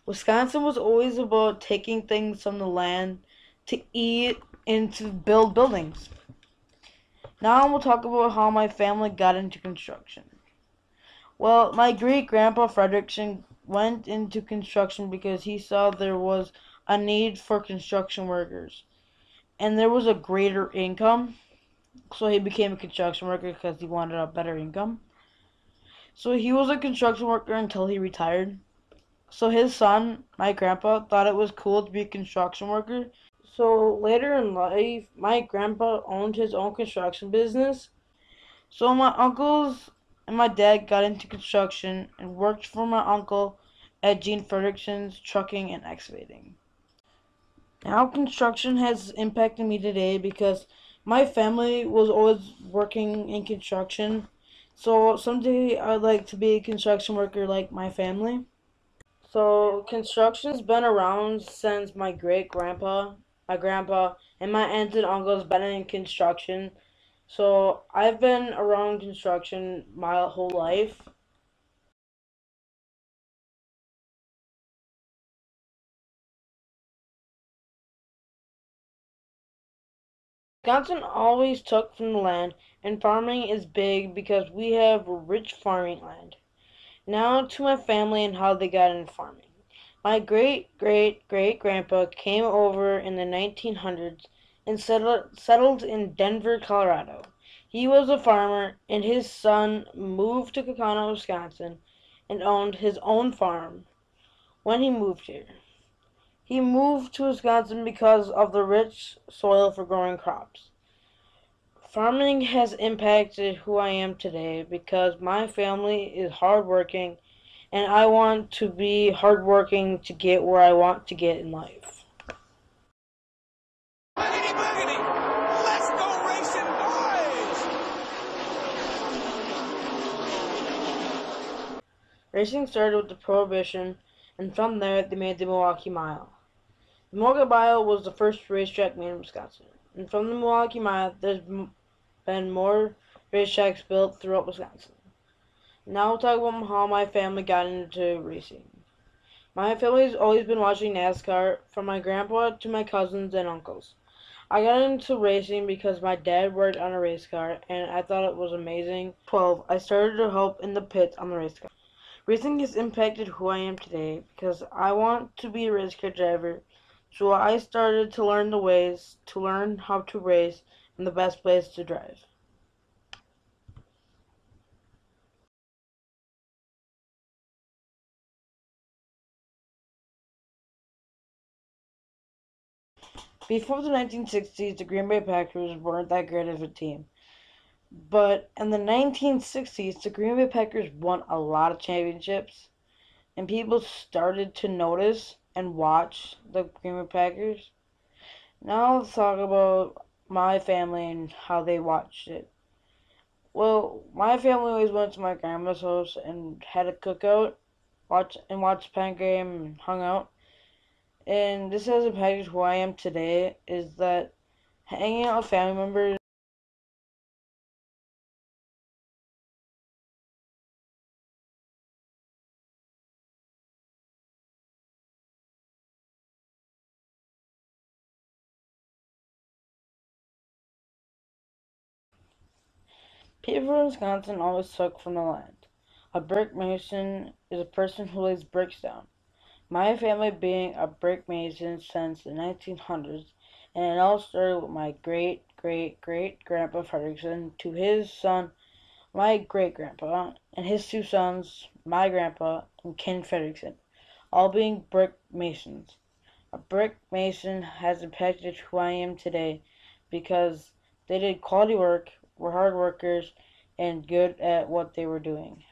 Wisconsin was always about taking things from the land to eat and to build buildings. Now we'll talk about how my family got into construction. Well, my great grandpa Frederickson went into construction because he saw there was a need for construction workers and there was a greater income. So he became a construction worker because he wanted a better income. So he was a construction worker until he retired. So his son, my grandpa, thought it was cool to be a construction worker. So later in life, my grandpa owned his own construction business. So my uncles and my dad got into construction and worked for my uncle at Gene Frederickson's Trucking and Excavating. Now construction has impacted me today because my family was always working in construction. So someday I'd like to be a construction worker like my family. So construction's been around since my grandpa, and my aunts and uncles been in construction. So I've been around construction my whole life. Wisconsin always took from the land, and farming is big because we have rich farming land. Now to my family and how they got into farming. My great great great grandpa came over in the 1900s and settled in Denver, Colorado. He was a farmer, and his son moved to Kaukauna, Wisconsin, and owned his own farm when he moved here. He moved to Wisconsin because of the rich soil for growing crops. Farming has impacted who I am today because my family is hardworking and I want to be hardworking to get where I want to get in life. Boogity, boogity. Let's go racing, boys! Racing started with the Prohibition, and from there they made the Milwaukee Mile. The Milwaukee Mile was the first racetrack made in Wisconsin, and from the Milwaukee Mile there's been more racetracks built throughout Wisconsin. Now we'll talk about how my family got into racing. My family's always been watching NASCAR, from my grandpa to my cousins and uncles. I got into racing because my dad worked on a race car and I thought it was amazing. 12. I started to help in the pits on the race car. Racing has impacted who I am today because I want to be a race car driver. So I started to learn the ways to learn how to race and the best place to drive. Before the 1960s, the Green Bay Packers weren't that great of a team. But in the 1960s, the Green Bay Packers won a lot of championships, and people started to notice and watch the Green Bay Packers. Now let's talk about my family and how they watched it. Well, my family always went to my grandma's house and had a cookout, watched Penn game and hung out. And this has impacted who I am today. Is that hanging out with family members. People from Wisconsin always took from the land. A brick mason is a person who lays bricks down. My family being a brick mason since the 1900s, and it all started with my great great great grandpa Frederickson to his son, my great grandpa, and his two sons, my grandpa and Ken Frederickson, all being brick masons. A brick mason has impacted who I am today because they did quality work, were hard workers, and good at what they were doing.